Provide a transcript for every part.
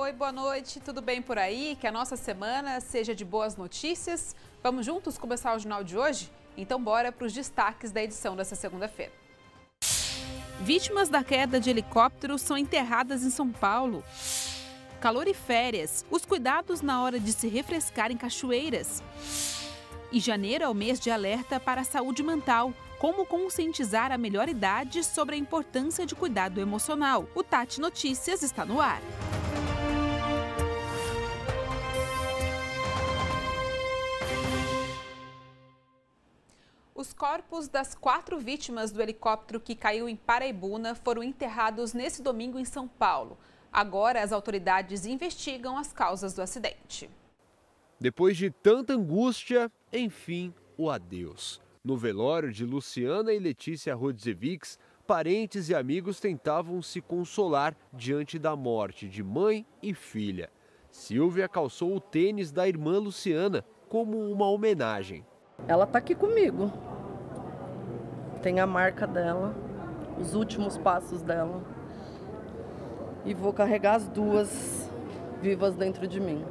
Oi, boa noite, tudo bem por aí? Que a nossa semana seja de boas notícias. Vamos juntos começar o jornal de hoje? Então bora para os destaques da edição dessa segunda-feira. Vítimas da queda de helicóptero são enterradas em São Paulo. Calor e férias, os cuidados na hora de se refrescar em cachoeiras. E janeiro é o mês de alerta para a saúde mental. Como conscientizar a melhor idade sobre a importância de cuidado emocional. O Tati Notícias está no ar. Os corpos das 4 vítimas do helicóptero que caiu em Paraibuna foram enterrados nesse domingo em São Paulo. Agora, as autoridades investigam as causas do acidente. Depois de tanta angústia, enfim, o adeus. No velório de Luciana e Letícia Rodzevics, parentes e amigos tentavam se consolar diante da morte de mãe e filha. Silvia calçou o tênis da irmã Luciana como uma homenagem. Ela tá aqui comigo. Tem a marca dela, os últimos passos dela. E vou carregar as duas vivas dentro de mim.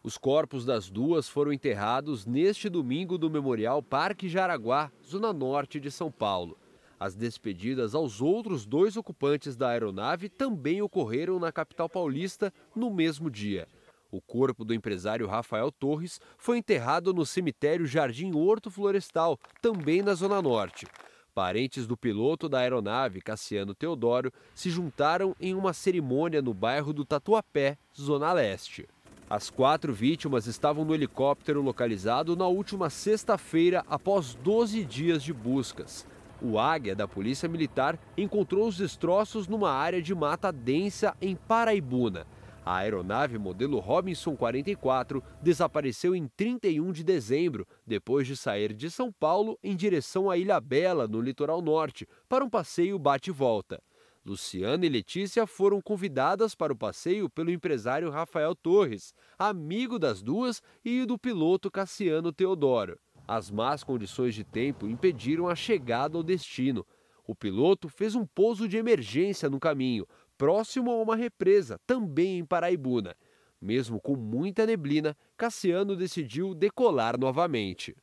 Os corpos das duas foram enterrados neste domingo no Memorial Parque Jaraguá, zona norte de São Paulo. As despedidas aos outros 2 ocupantes da aeronave também ocorreram na capital paulista no mesmo dia. O corpo do empresário Rafael Torres foi enterrado no cemitério Jardim Horto Florestal, também na zona norte. Parentes do piloto da aeronave, Cassiano Teodoro, se juntaram em uma cerimônia no bairro do Tatuapé, zona leste. As 4 vítimas estavam no helicóptero localizado na última sexta-feira, após 12 dias de buscas. O Águia, da Polícia Militar, encontrou os destroços numa área de mata densa em Paraibuna. A aeronave modelo Robinson 44 desapareceu em 31 de dezembro, depois de sair de São Paulo em direção à Ilhabela, no litoral norte, para um passeio bate-volta. Luciana e Letícia foram convidadas para o passeio pelo empresário Rafael Torres, amigo das duas e do piloto Cassiano Teodoro. As más condições de tempo impediram a chegada ao destino. O piloto fez um pouso de emergência no caminho, próximo a uma represa, também em Paraibuna. Mesmo com muita neblina, Cassiano decidiu decolar novamente.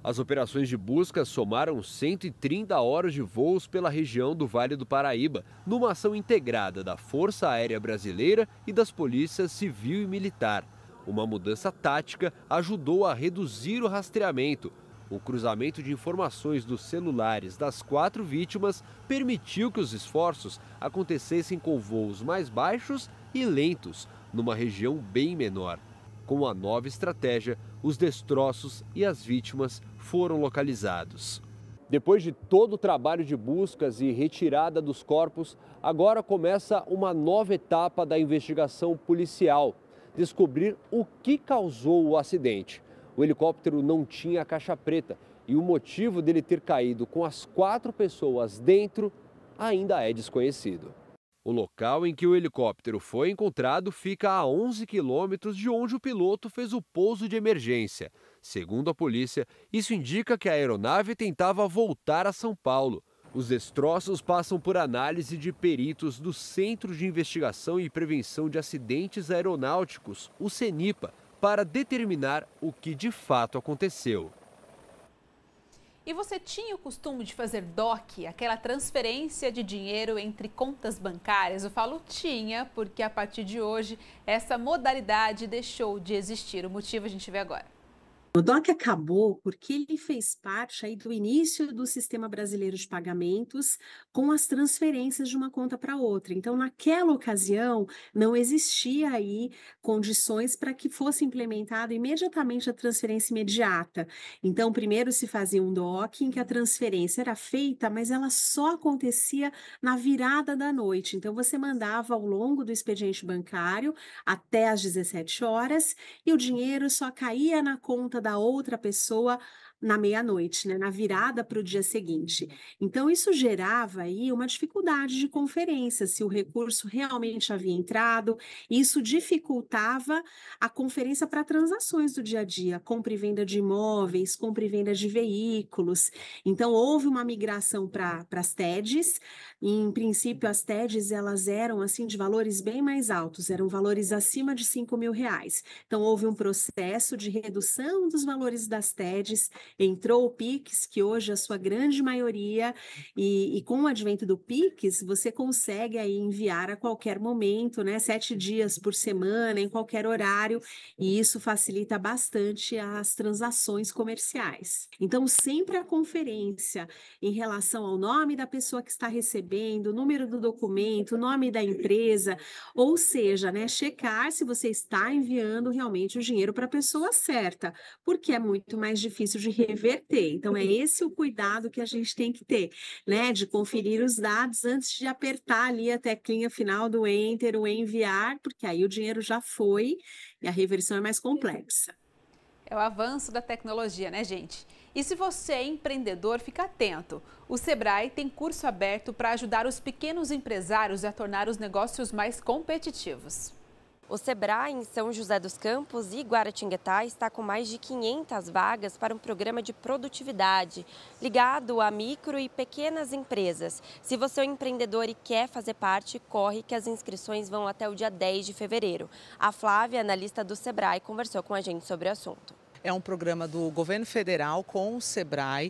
As operações de busca somaram 130 horas de voos pela região do Vale do Paraíba, numa ação integrada da Força Aérea Brasileira e das polícias civil e militar. Uma mudança tática ajudou a reduzir o rastreamento. O cruzamento de informações dos celulares das 4 vítimas permitiu que os esforços acontecessem com voos mais baixos e lentos, numa região bem menor. Com a nova estratégia, os destroços e as vítimas foram localizados. Depois de todo o trabalho de buscas e retirada dos corpos, agora começa uma nova etapa da investigação policial: descobrir o que causou o acidente. O helicóptero não tinha caixa preta e o motivo dele ter caído com as 4 pessoas dentro ainda é desconhecido. O local em que o helicóptero foi encontrado fica a 11 quilômetros de onde o piloto fez o pouso de emergência. Segundo a polícia, isso indica que a aeronave tentava voltar a São Paulo. Os destroços passam por análise de peritos do Centro de Investigação e Prevenção de Acidentes Aeronáuticos, o CENIPA, para determinar o que de fato aconteceu. E você tinha o costume de fazer DOC, aquela transferência de dinheiro entre contas bancárias? Eu falo tinha, porque a partir de hoje essa modalidade deixou de existir. O motivo a gente vê agora. O DOC acabou porque ele fez parte aí do início do Sistema Brasileiro de Pagamentos com as transferências de uma conta para outra. Então, naquela ocasião, não existia aí condições para que fosse implementada imediatamente a transferência imediata. Então, primeiro se fazia um DOC em que a transferência era feita, mas ela só acontecia na virada da noite. Então, você mandava ao longo do expediente bancário até às 17 horas e o dinheiro só caía na conta da outra pessoa na meia-noite, né, na virada para o dia seguinte. Então, isso gerava aí uma dificuldade de conferência, se o recurso realmente havia entrado, isso dificultava a conferência para transações do dia a dia, compra e venda de imóveis, compra e venda de veículos. Então, houve uma migração para as TEDs, e, em princípio, as TEDs, elas eram, assim, de valores bem mais altos, eram valores acima de R$ 5.000. Então, houve um processo de redução dos valores das TEDs, entrou o Pix, que hoje é a sua grande maioria, e com o advento do Pix, você consegue aí enviar a qualquer momento, né, 7 dias por semana, em qualquer horário, e isso facilita bastante as transações comerciais. Então, sempre a conferência em relação ao nome da pessoa que está recebendo, o número do documento, o nome da empresa, ou seja, né, checar se você está enviando realmente o dinheiro para a pessoa certa, porque é muito mais difícil de reverter. Então, é esse o cuidado que a gente tem que ter, né, de conferir os dados antes de apertar ali a teclinha final do Enter, o enviar, porque aí o dinheiro já foi e a reversão é mais complexa. É o avanço da tecnologia, né, gente? E se você é empreendedor, fica atento. O Sebrae tem curso aberto para ajudar os pequenos empresários a tornar os negócios mais competitivos. O Sebrae em São José dos Campos e Guaratinguetá está com mais de 500 vagas para um programa de produtividade ligado a micro e pequenas empresas. Se você é um empreendedor e quer fazer parte, corre que as inscrições vão até o dia 10 de fevereiro. A Flávia, analista do Sebrae, conversou com a gente sobre o assunto. É um programa do governo federal com o Sebrae,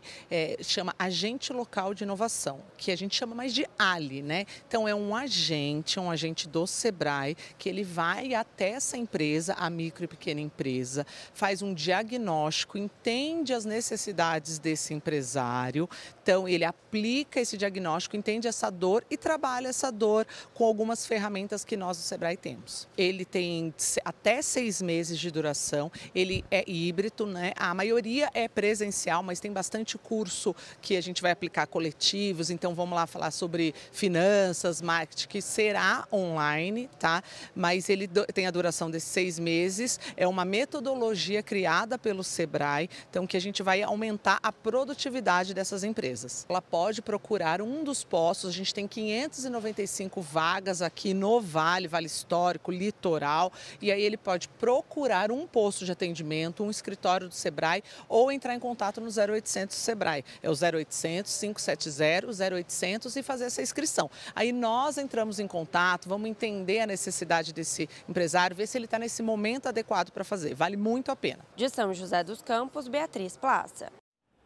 chama Agente Local de Inovação, que a gente chama mais de ALI, né? Então é um agente do Sebrae, que ele vai até essa empresa, a micro e pequena empresa, faz um diagnóstico, entende as necessidades desse empresário, então ele aplica esse diagnóstico, entende essa dor e trabalha essa dor com algumas ferramentas que nós do Sebrae temos. Ele tem até 6 meses de duração, ele é híbrido, né? A maioria é presencial, mas tem bastante curso que a gente vai aplicar coletivos, então vamos lá falar sobre finanças, marketing, que será online, tá? Mas ele tem a duração desses 6 meses, é uma metodologia criada pelo Sebrae, então que a gente vai aumentar a produtividade dessas empresas. Ela pode procurar um dos postos, a gente tem 595 vagas aqui no Vale Histórico, Litoral, e aí ele pode procurar um posto de atendimento, um escritório do Sebrae ou entrar em contato no 0800 Sebrae. É o 0800 570 0800 e fazer essa inscrição. Aí nós entramos em contato, vamos entender a necessidade desse empresário, ver se ele está nesse momento adequado para fazer. Vale muito a pena. De São José dos Campos, Beatriz Plaça.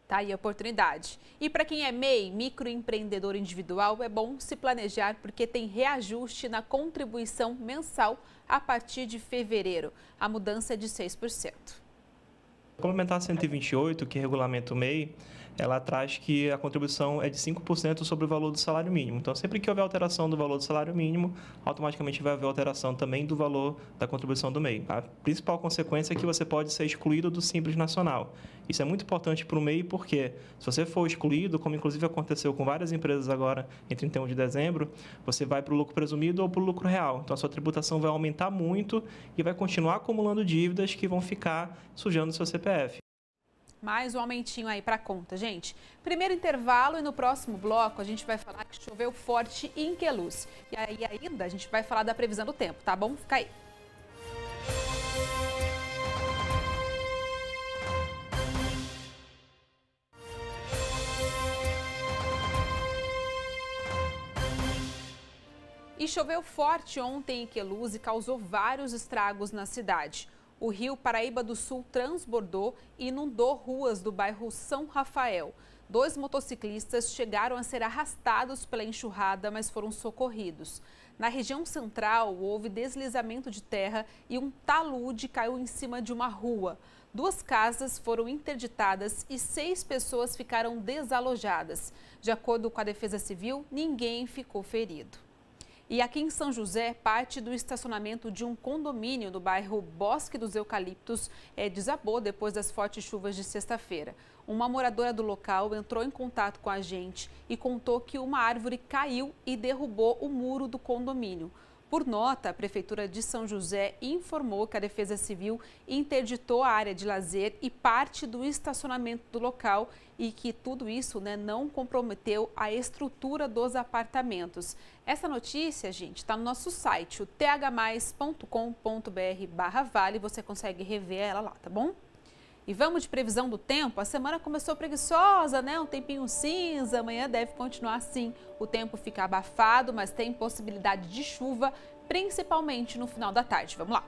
Tá aí a oportunidade. E para quem é MEI, microempreendedor individual, é bom se planejar porque tem reajuste na contribuição mensal a partir de fevereiro. A mudança é de 6%. Complementar 128, que regulamenta o MEI, ela traz que a contribuição é de 5% sobre o valor do salário mínimo. Então, sempre que houver alteração do valor do salário mínimo, automaticamente vai haver alteração também do valor da contribuição do MEI. A principal consequência é que você pode ser excluído do Simples Nacional. Isso é muito importante para o MEI porque, se você for excluído, como inclusive aconteceu com várias empresas agora em 31 de dezembro, você vai para o lucro presumido ou para o lucro real. Então, a sua tributação vai aumentar muito e vai continuar acumulando dívidas que vão ficar sujando o seu CPF. Mais um aumentinho aí para a conta, gente. Primeiro intervalo e no próximo bloco a gente vai falar que choveu forte em Queluz. E aí ainda a gente vai falar da previsão do tempo, tá bom? Fica aí. E choveu forte ontem em Queluz e causou vários estragos na cidade. O rio Paraíba do Sul transbordou e inundou ruas do bairro São Rafael. 2 motociclistas chegaram a ser arrastados pela enxurrada, mas foram socorridos. Na região central, houve deslizamento de terra e um talude caiu em cima de uma rua. 2 casas foram interditadas e 6 pessoas ficaram desalojadas. De acordo com a Defesa Civil, ninguém ficou ferido. E aqui em São José, parte do estacionamento de um condomínio no bairro Bosque dos Eucaliptos desabou depois das fortes chuvas de sexta-feira. Uma moradora do local entrou em contato com a gente e contou que uma árvore caiu e derrubou o muro do condomínio. Por nota, a Prefeitura de São José informou que a Defesa Civil interditou a área de lazer e parte do estacionamento do local e que tudo isso, não comprometeu a estrutura dos apartamentos. Essa notícia, gente, está no nosso site, o thmais.com.br/vale, você consegue rever ela lá, tá bom? E vamos de previsão do tempo. A semana começou preguiçosa, um tempinho cinza. Amanhã deve continuar assim. O tempo fica abafado, mas tem possibilidade de chuva, principalmente no final da tarde. Vamos lá.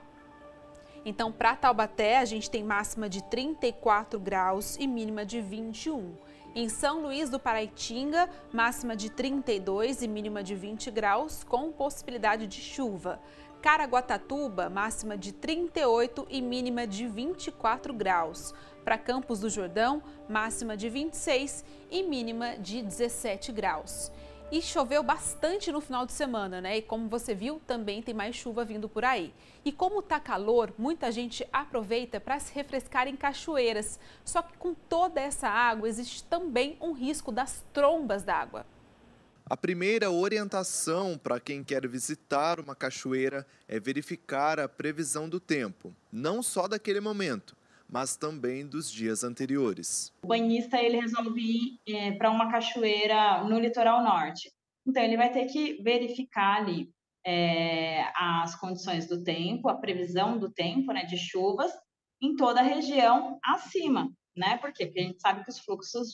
Então, para Taubaté, a gente tem máxima de 34 graus e mínima de 21. Em São Luís do Paraitinga, máxima de 32 e mínima de 20 graus, com possibilidade de chuva. Caraguatatuba, máxima de 38 e mínima de 24 graus. Para Campos do Jordão, máxima de 26 e mínima de 17 graus. E choveu bastante no final de semana, E como você viu, também tem mais chuva vindo por aí. E como tá calor, muita gente aproveita para se refrescar em cachoeiras. Só que com toda essa água, existe também um risco das trombas d'água. A primeira orientação para quem quer visitar uma cachoeira é verificar a previsão do tempo, não só daquele momento, mas também dos dias anteriores. O banhista ele resolve ir para uma cachoeira no litoral norte. Então ele vai ter que verificar ali as condições do tempo, a previsão do tempo, de chuvas em toda a região acima, Por quê? Porque a gente sabe que os fluxos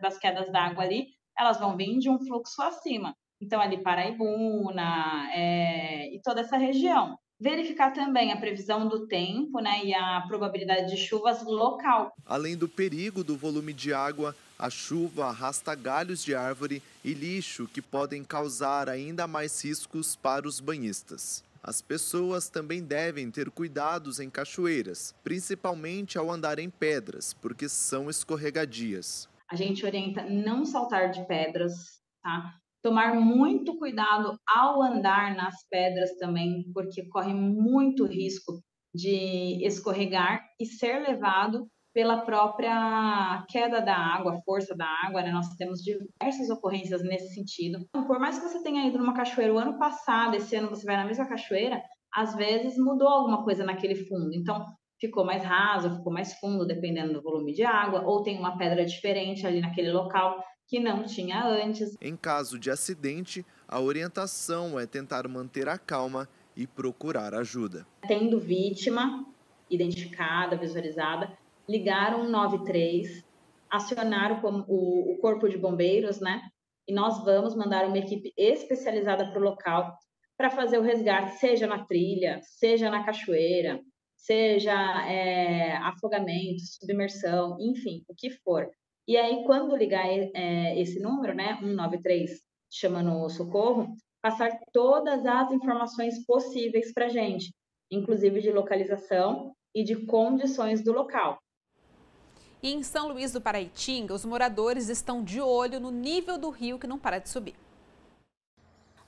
das quedas d'água ali elas vão vir de um fluxo acima. Então, ali Paraibuna e toda essa região. Verificar também a previsão do tempo, e a probabilidade de chuvas local. Além do perigo do volume de água, a chuva arrasta galhos de árvore e lixo que podem causar ainda mais riscos para os banhistas. As pessoas também devem ter cuidados em cachoeiras, principalmente ao andar em pedras, porque são escorregadias. A gente orienta não saltar de pedras, tá? Tomar muito cuidado ao andar nas pedras também, porque corre muito risco de escorregar e ser levado pela própria queda da água, força da água, Nós temos diversas ocorrências nesse sentido. Por mais que você tenha ido numa cachoeira o ano passado, esse ano você vai na mesma cachoeira, às vezes mudou alguma coisa naquele fundo. Então, ficou mais raso, ficou mais fundo, dependendo do volume de água, ou tem uma pedra diferente ali naquele local que não tinha antes. Em caso de acidente, a orientação é tentar manter a calma e procurar ajuda. Tendo vítima identificada, visualizada, ligar 193, acionar o corpo de bombeiros, E nós vamos mandar uma equipe especializada para o local para fazer o resgate, seja na trilha, seja na cachoeira, seja afogamento, submersão, enfim, o que for. E aí, quando ligar esse número, 193, chamando o socorro, passar todas as informações possíveis para a gente, inclusive de localização e de condições do local. E em São Luís do Paraitinga, os moradores estão de olho no nível do rio que não para de subir.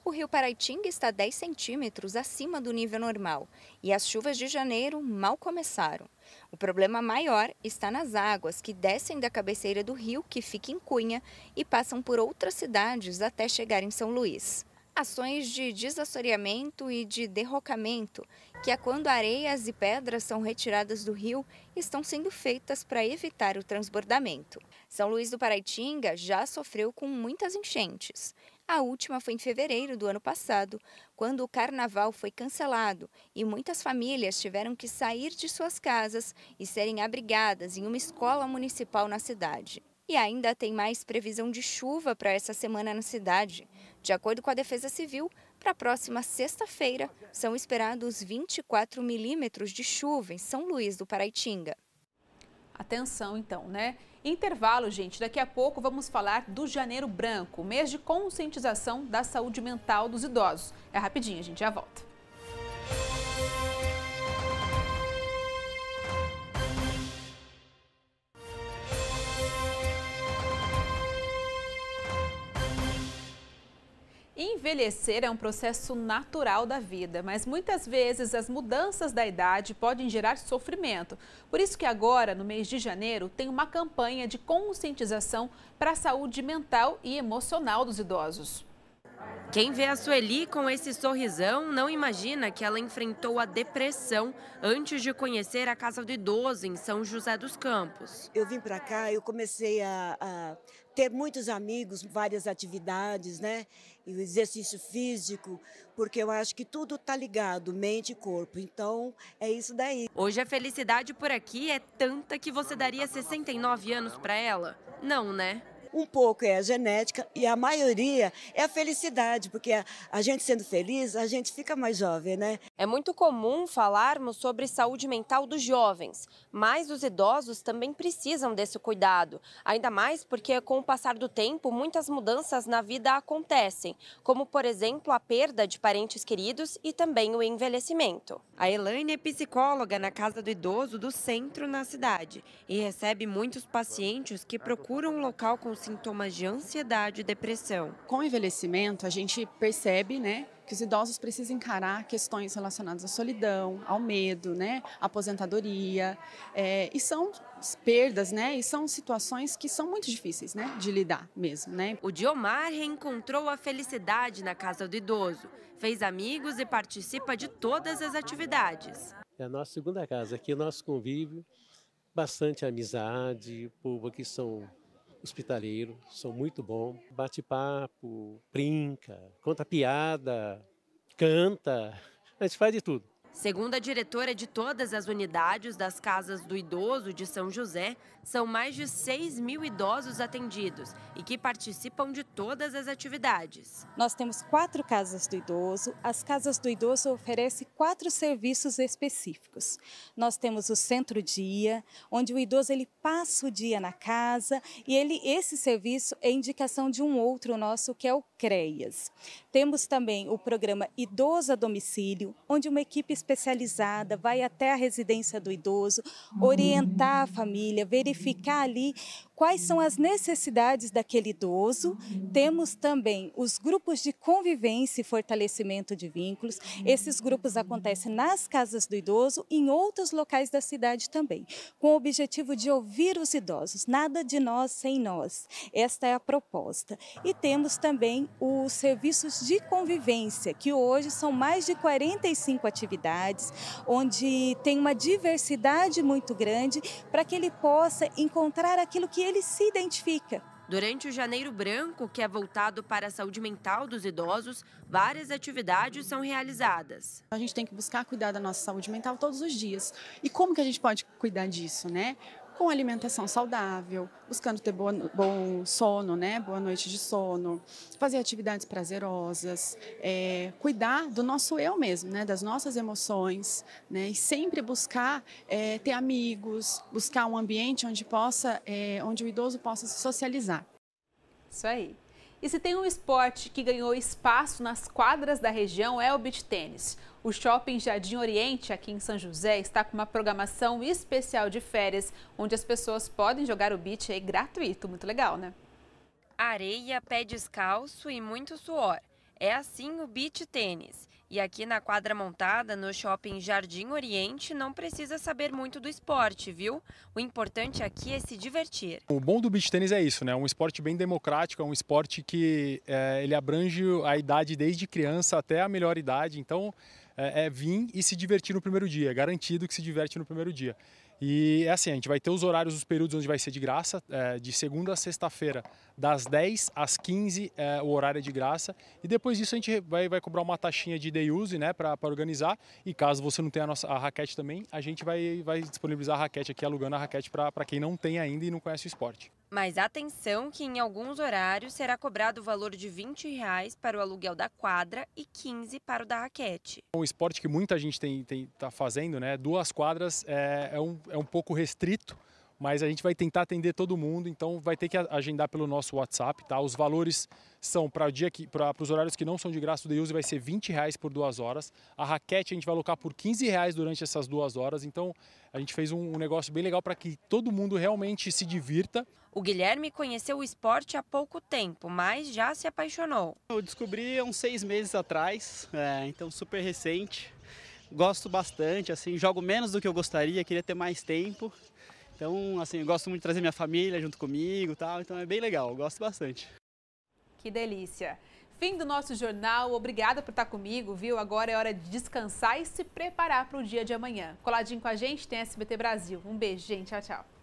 O rio Paraitinga está 10 centímetros acima do nível normal e as chuvas de janeiro mal começaram. O problema maior está nas águas que descem da cabeceira do rio, que fica em Cunha, e passam por outras cidades até chegar em São Luís. Ações de desassoreamento e de derrocamento, que é quando areias e pedras são retiradas do rio, estão sendo feitas para evitar o transbordamento. São Luís do Paraitinga já sofreu com muitas enchentes. A última foi em fevereiro do ano passado, quando o carnaval foi cancelado e muitas famílias tiveram que sair de suas casas e serem abrigadas em uma escola municipal na cidade. E ainda tem mais previsão de chuva para essa semana na cidade. De acordo com a Defesa Civil, para a próxima sexta-feira, são esperados 24 milímetros de chuva em São Luís do Paraitinga. Atenção então, Intervalo, gente. Daqui a pouco vamos falar do Janeiro Branco, mês de conscientização da saúde mental dos idosos. É rapidinho, a gente já volta. Envelhecer é um processo natural da vida, mas muitas vezes as mudanças da idade podem gerar sofrimento. Por isso que agora, no mês de janeiro, tem uma campanha de conscientização para a saúde mental e emocional dos idosos. Quem vê a Sueli com esse sorrisão não imagina que ela enfrentou a depressão antes de conhecer a Casa do Idoso em São José dos Campos. Eu vim para cá, eu comecei a ter muitos amigos, várias atividades, né? E o exercício físico, porque eu acho que tudo está ligado, mente e corpo. Então, é isso daí. Hoje a felicidade por aqui é tanta que você daria 69 anos para ela? Não, né? Um pouco é a genética e a maioria é a felicidade, porque a gente sendo feliz, a gente fica mais jovem, né? É muito comum falarmos sobre saúde mental dos jovens, mas os idosos também precisam desse cuidado. Ainda mais porque com o passar do tempo, muitas mudanças na vida acontecem, como por exemplo a perda de parentes queridos e também o envelhecimento. A Elaine é psicóloga na Casa do Idoso do centro na cidade e recebe muitos pacientes que procuram um local com sintomas de ansiedade e depressão. Com o envelhecimento, a gente percebe, né, que os idosos precisam encarar questões relacionadas à solidão, ao medo, né, à aposentadoria, e são perdas, né, e são situações que são muito difíceis, né, de lidar mesmo, né. O Diomar reencontrou a felicidade na Casa do Idoso, fez amigos e participa de todas as atividades. É a nossa segunda casa, aqui o nosso convívio, bastante amizade, o povo aqui são hospitaleiro, são muito bom, bate papo, brinca, conta piada, canta, a gente faz de tudo. Segundo a diretora de todas as unidades das Casas do Idoso de São José, são mais de 6.000 idosos atendidos e que participam de todas as atividades. Nós temos 4 Casas do Idoso. As Casas do Idoso oferecem 4 serviços específicos. Nós temos o centro-dia, onde o idoso ele passa o dia na casa e esse serviço é indicação de um outro nosso, que é o CREAS. Temos também o programa Idoso a Domicílio, onde uma equipe especializada vai até a residência do idoso, orientar a família, verificar ali quais são as necessidades daquele idoso. Temos também os grupos de convivência e fortalecimento de vínculos. Esses grupos acontecem nas casas do idoso e em outros locais da cidade também, com o objetivo de ouvir os idosos. Nada de nós sem nós. Esta é a proposta. E temos também os serviços de convivência, que hoje são mais de 45 atividades, onde tem uma diversidade muito grande para que ele possa encontrar aquilo que ele se identifica. Durante o Janeiro Branco, que é voltado para a saúde mental dos idosos, várias atividades são realizadas. A gente tem que buscar cuidar da nossa saúde mental todos os dias. E como que a gente pode cuidar disso, né? Com alimentação saudável, buscando ter bom sono, né? Boa noite de sono, fazer atividades prazerosas, cuidar do nosso eu mesmo, né? Das nossas emoções, né? E sempre buscar ter amigos, buscar um ambiente onde o idoso possa se socializar. Isso aí. E se tem um esporte que ganhou espaço nas quadras da região é o beach tênis. O Shopping Jardim Oriente, aqui em São José, está com uma programação especial de férias, onde as pessoas podem jogar o beach aí gratuito. Muito legal, né? Areia, pé descalço e muito suor. É assim o beach tênis. E aqui na quadra montada no Shopping Jardim Oriente não precisa saber muito do esporte, viu? O importante aqui é se divertir. O bom do beach tênis é isso, né? É um esporte bem democrático, é um esporte que ele abrange a idade desde criança até a melhor idade. Então vir e se divertir no primeiro dia, é garantido que se diverte no primeiro dia. E é assim, a gente vai ter os horários, os períodos onde vai ser de graça, de segunda a sexta-feira, das 10 às 15 o horário é de graça. E depois disso a gente vai cobrar uma taxinha de day use, né, para organizar. E caso você não tenha a raquete também, a gente vai disponibilizar a raquete aqui, alugando a raquete para quem não tem ainda e não conhece o esporte. Mas atenção que em alguns horários será cobrado o valor de R$20 para o aluguel da quadra e R$15 para o da raquete. O esporte que muita gente tá fazendo, né? 2 quadras é um pouco restrito, mas a gente vai tentar atender todo mundo, então vai ter que agendar pelo nosso WhatsApp, tá? Os valores são para os horários que não são de graça, o day use vai ser R$20 por 2 horas. A raquete a gente vai alocar por R$15 durante essas 2 horas, então a gente fez um negócio bem legal para que todo mundo realmente se divirta. O Guilherme conheceu o esporte há pouco tempo, mas já se apaixonou. Eu descobri há uns 6 meses atrás, então super recente. Gosto bastante, assim, jogo menos do que eu gostaria, queria ter mais tempo. Então, assim, eu gosto muito de trazer minha família junto comigo e tal, então é bem legal, eu gosto bastante. Que delícia! Fim do nosso jornal. Obrigada por estar comigo, viu? Agora é hora de descansar e se preparar para o dia de amanhã. Coladinho com a gente tem SBT Brasil. Um beijo, gente. Tchau, tchau.